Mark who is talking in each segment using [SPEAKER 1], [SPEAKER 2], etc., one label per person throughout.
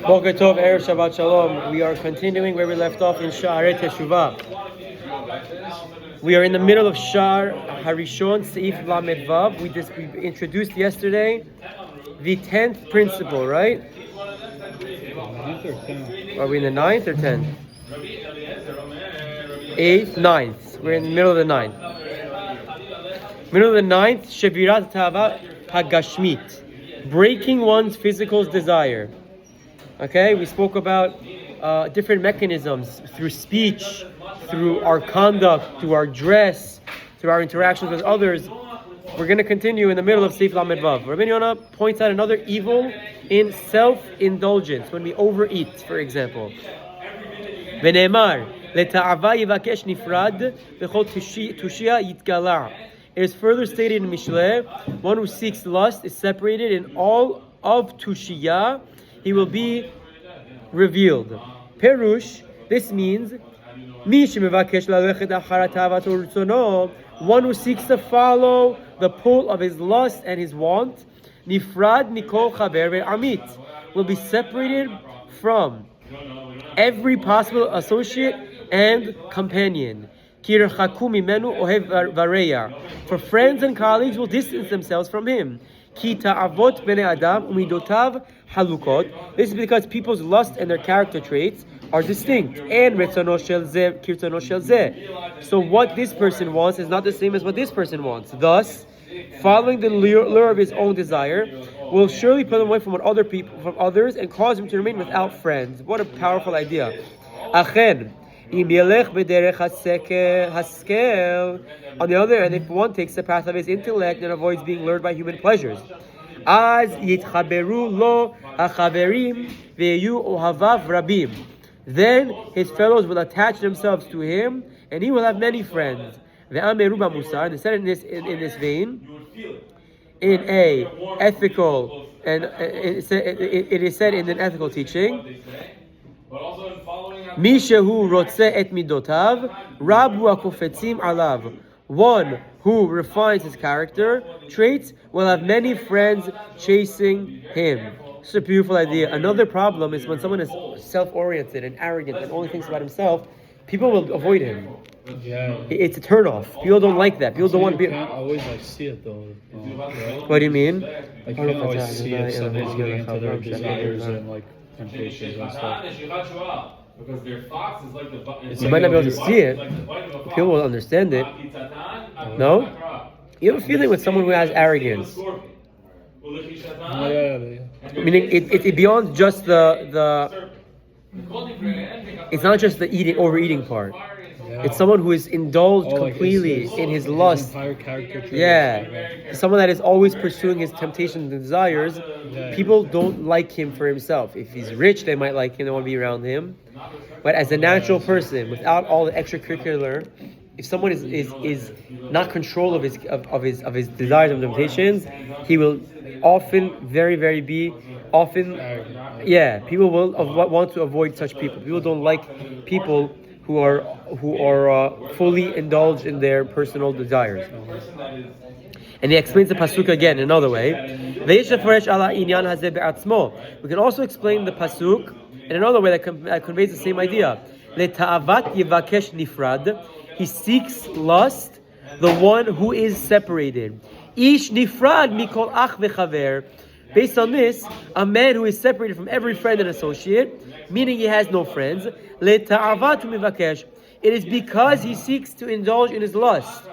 [SPEAKER 1] Boker Tov, Erev Shabbat Shalom. We are continuing where we left off in Shaare Teshuva. We are in the middle of Shaar HaRishon, Saif Lamed Vav. We introduced yesterday the 10th principle, right?
[SPEAKER 2] 9th or 10th?
[SPEAKER 1] Are we in the 9th or 10th? 8th, 9th. We're in the middle of the 9th. Middle of the 9th, Shevirat Tava Hagashmit. Breaking one's physical desire. Okay, we spoke about different mechanisms through speech, through our conduct, through our dress, through our interactions with others. We're going to continue in the middle of Saif Lamed Vav. Rabbeinu Yonah points out another evil in self-indulgence, when we overeat, for example. V'ne'emar, leta'ava yivakesh nifrad v'chol tushia yitgala. It is further stated in Mishleh, one who seeks lust is separated in all of tushia, he will be revealed. Perush, this means, one who seeks to follow the pull of his lust and his want, nifrad mikol chaver ve'amit, will be separated from every possible associate and companion. For friends and colleagues will distance themselves from him. This is because people's lust and their character traits are distinct. So what this person wants is not the same as what this person wants. Thus, following the lure of his own desire will surely put him away from others and cause him to remain without friends. What a powerful idea. On the other hand, if one takes the path of his intellect and avoids being lured by human pleasures, then his fellows will attach themselves to him and he will have many friends. And they said in this vein, in a ethical, and it is said in an ethical teaching, Mishehu rotze et midotav, rabu akufetzim alav. One who refines his character traits will have many friends chasing him. It's a beautiful idea. Another problem is when someone is self-oriented and arrogant and only thinks about himself, people will avoid him.
[SPEAKER 2] Yeah.
[SPEAKER 1] It's a turn-off. People don't like that. People don't want to be.
[SPEAKER 2] You can't always see it though. Right?
[SPEAKER 1] What do you mean?
[SPEAKER 2] You can't always see if somebody's getting into their desires and temptations and stuff.
[SPEAKER 3] Because their fox is like the
[SPEAKER 1] you might not be able to see it. People will understand it. No? You have a feeling with someone who has arrogance. Meaning it's beyond just the it's not just the overeating part.
[SPEAKER 2] Yeah.
[SPEAKER 1] It's someone who is indulged completely in his lust. Yeah. Someone that is always pursuing his temptations and desires.
[SPEAKER 2] Yeah.
[SPEAKER 1] People don't like him for himself. If he's rich, they might like him, they want to be around him. But as a natural person, without all the extracurricular, if someone is not control of his desires and temptations, he will often people will want to avoid such people. People don't like people who are fully indulged in their personal desires. And he explains the pasuk again in another way. We can also explain the pasuk in another way that conveys the same idea. He seeks lust, the one who is separated. Ish nifrad mikol ach vechaver. Based on this, a man who is separated from every friend and associate, meaning he has no friends, it is because he seeks to indulge in his lust.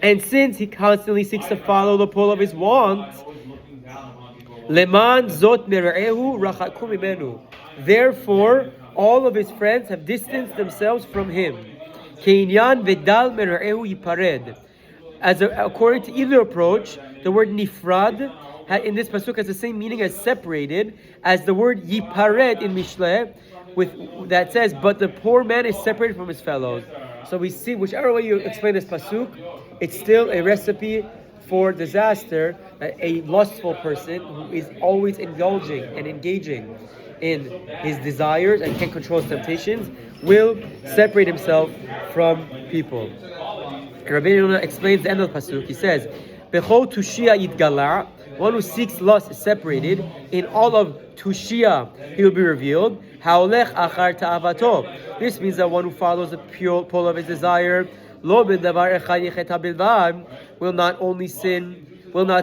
[SPEAKER 1] And since he constantly seeks to follow the pull of his want, therefore, all of his friends have distanced themselves from him. According to either approach, the word nifrad in this pasuk has the same meaning as separated as the word yipared in Mishleh, that says, but the poor man is separated from his fellows. So we see, whichever way you explain this pasuk, it's still a recipe for disaster. A lustful person who is always indulging and engaging in his desires and can't control his temptations will separate himself from people. Rabbeinu Yonah explains the end of the pasuk. He says, "Bechol tushia yitgala," One who seeks lust is separated. In all of Tushia, he will be revealed. Haolech achar ta'avato. This means that one who follows the pure pull of his desire, lo b'davar echad yecheta bilvad, will not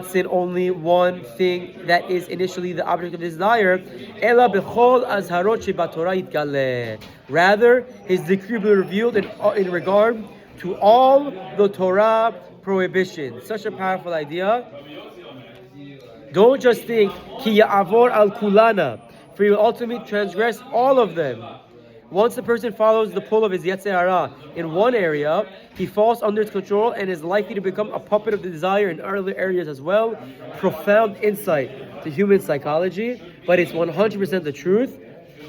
[SPEAKER 1] sin only one thing that is initially the object of desire. Ela b'chol azharot shebatorah yitgaleh. Rather, his decree will be revealed in regard to all the Torah prohibitions. Such a powerful idea. Don't just think ki ya'avor al kulana, for he will ultimately transgress all of them. Once the person follows the pull of his Yetzer Hara in one area, he falls under its control and is likely to become a puppet of the desire in other areas as well. Profound insight to human psychology, but it's 100% the truth.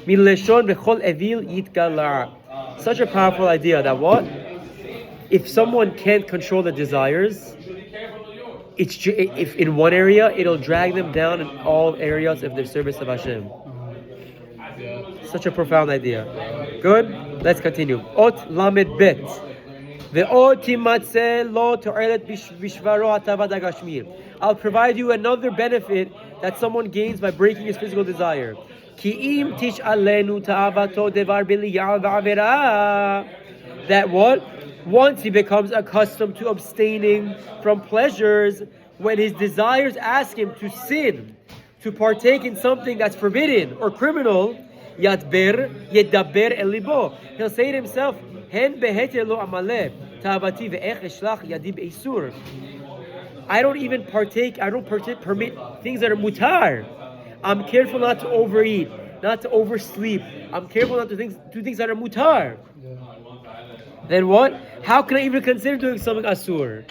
[SPEAKER 1] Mileshon bechol evil yitgalah. Such a powerful idea that what? If someone can't control the desires, if in one area, it'll drag them down in all areas of their service of Hashem. Such a profound idea. Good? Let's continue. Ot lamed bet. I'll provide you another benefit that someone gains by breaking his physical desire. That what? Once he becomes accustomed to abstaining from pleasures, when his desires ask him to sin, to partake in something that's forbidden or criminal, yadber yedaber elibo. He'll say to himself, "Hen beheter lo amaleh ta'avati ve'ech eshlach yadi be'isur." I don't permit things that are mutar. I'm careful not to overeat, not to oversleep. I'm careful not to do things that are mutar. Then what? How can I even consider doing something asur?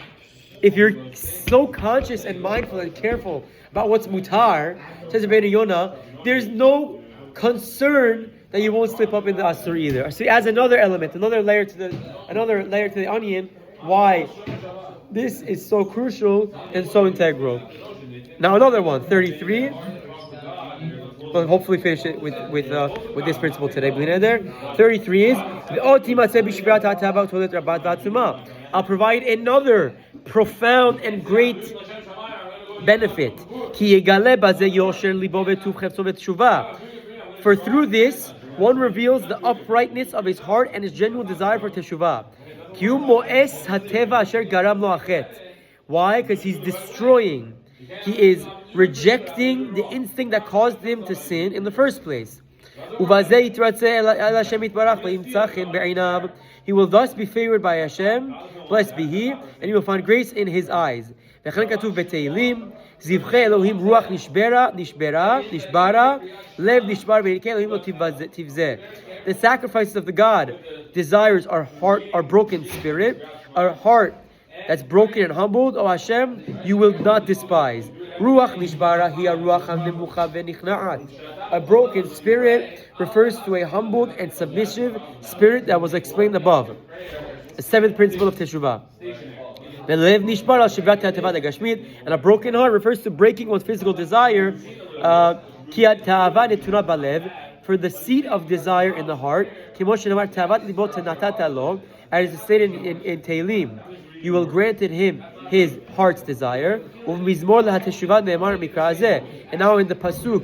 [SPEAKER 1] If you're so conscious and mindful and careful about what's mutar, says Rabbeinu Yonah, there's no concern that you won't slip up in the asur either. So it adds another element, another layer to the onion. Why this is so crucial and so integral. Now another one, 33. We'll hopefully finish it with this principle today. 33 is I'll provide another profound and great benefit. For through this, one reveals the uprightness of his heart and his genuine desire for Teshuvah. Why? Because he's destroying. He is rejecting the instinct that caused him to sin in the first place. He will thus be favored by Hashem, blessed be He, and he will find grace in His eyes. The sacrifices of the God desires our broken spirit, our heart that's broken and humbled. O Hashem, you will not despise. Ruach nishbara hiya ruach hanemucha venichna'at. A broken spirit refers to a humbled and submissive spirit that was explained above. The seventh principle of Teshuvah. And a broken heart refers to breaking one's physical desire. For the seed of desire in the heart, as is stated in Tehillim, you will grant him his heart's desire. And now in the pasuk,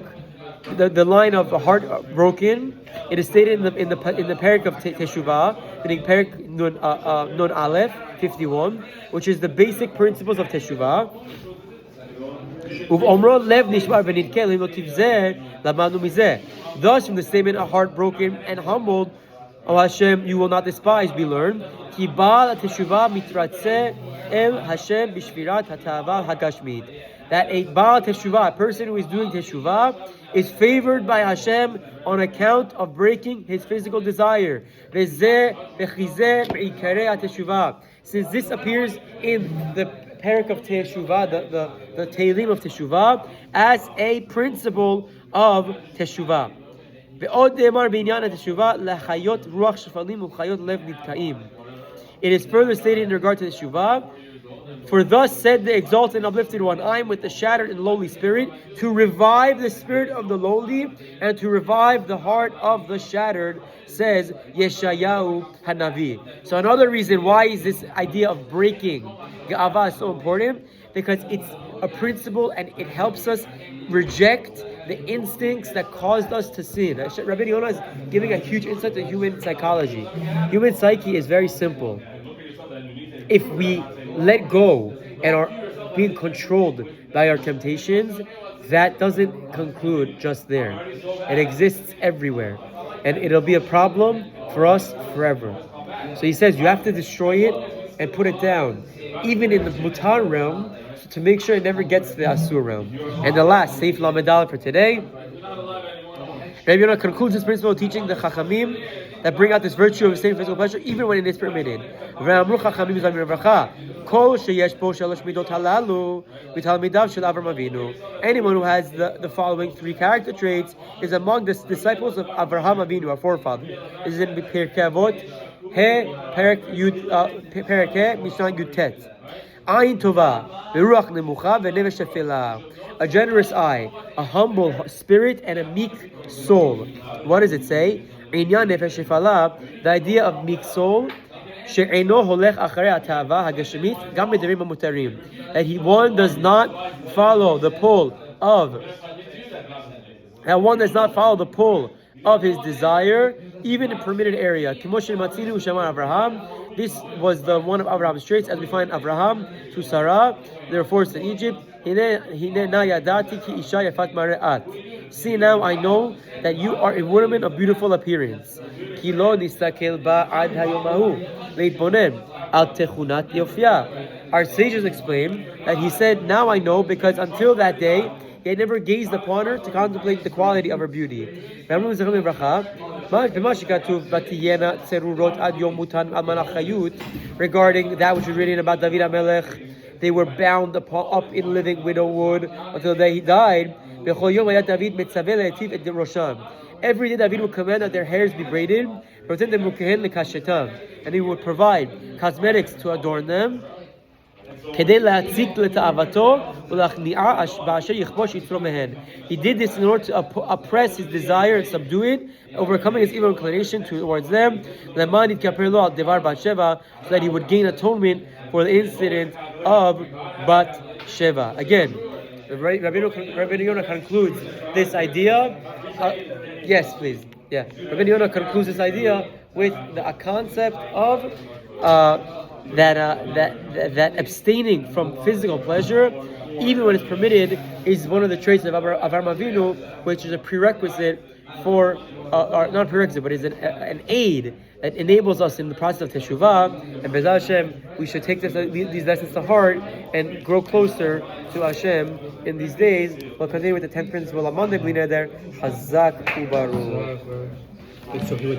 [SPEAKER 1] the line of heart broken, it is stated in the parak of Teshuvah, meaning parak nun aleph 51, which is the basic principles of Teshuvah. Thus, from the statement, a heart broken and humbled, O Hashem, you will not despise, we learn. Ki ba'al teshuvah mitratzeh el Hashem b'shvirat hata'ava hagashmit. That a ba'al teshuvah, a person who is doing teshuvah, is favored by Hashem on account of breaking his physical desire. Ve'zeh v'chizeh b'ikarei teshuvah. Since this appears in the parak of Teshuvah, the Tehillim of Teshuvah, as a principle of Teshuvah. It is further stated in regard to the Teshuvah, for thus said the exalted and uplifted one, I am with the shattered and lowly spirit, to revive the spirit of the lowly and to revive the heart of the shattered, says Yeshayahu Hanavi. So another reason why is this idea of breaking Ga'ava so important, because it's a principle, and it helps us reject the instincts that caused us to sin. Rabbeinu Yonah is giving a huge insight to human psychology. Human psyche is very simple. If we let go and are being controlled by our temptations, that doesn't conclude just there. It exists everywhere. And it'll be a problem for us forever. So he says you have to destroy it and put it down, even in the mutar realm, to make sure it never gets to the asur realm. And the last, Seif Lamedal for today, Rabbeinu Yonah concludes this principle teaching the Chachamim that bring out this virtue of same physical pleasure even when it is permitted. Anyone who has the following three character traits is among the disciples of Avraham Avinu, our forefather. This is in Pirkei Avot, Perek He, Mishnah Yutet. Ayin Tova, Beruach Nemucha, Venevesh Shefela. A generous eye, a humble spirit, and a meek soul. What does it say? Inyan Nefesh Shefala, the idea of meek soul, she'eino holech acharei hata'ava hagashemit, gam b'devarim hamutarim. That one does not follow the pull of his desire, even in permitted area. Kimoshe matzinu shamar Avraham. This was the one of Abraham's traits, as we find Abraham to Sarah. They were forced in Egypt. See, now I know that you are a woman of beautiful appearance. Our sages explain that he said, now I know, because until that day, he had never gazed upon her to contemplate the quality of her beauty. Regarding that which we're reading about David HaMelech, they were bound up in living widowhood until the day he died. Every day David would command that their hairs be braided, and he would provide cosmetics to adorn them. He did this in order to oppress his desire and subdue it, overcoming his evil inclination towards them, so that he would gain atonement for the incident of Bat Sheva. Again, Rabbeinu Yonah concludes this idea. Yes, please. Yeah, Rabbeinu Yonah concludes this idea with a concept of that abstaining from physical pleasure, even when it's permitted, is one of the traits of Avraham Avinu, which is a prerequisite for, or not prerequisite, but is an aid that enables us in the process of Teshuvah. And Be'ez Hashem, we should take these lessons to heart and grow closer to Hashem in these days. We'll continue with the 10th principle. Amon Bli Neder, Hazak Ubaru.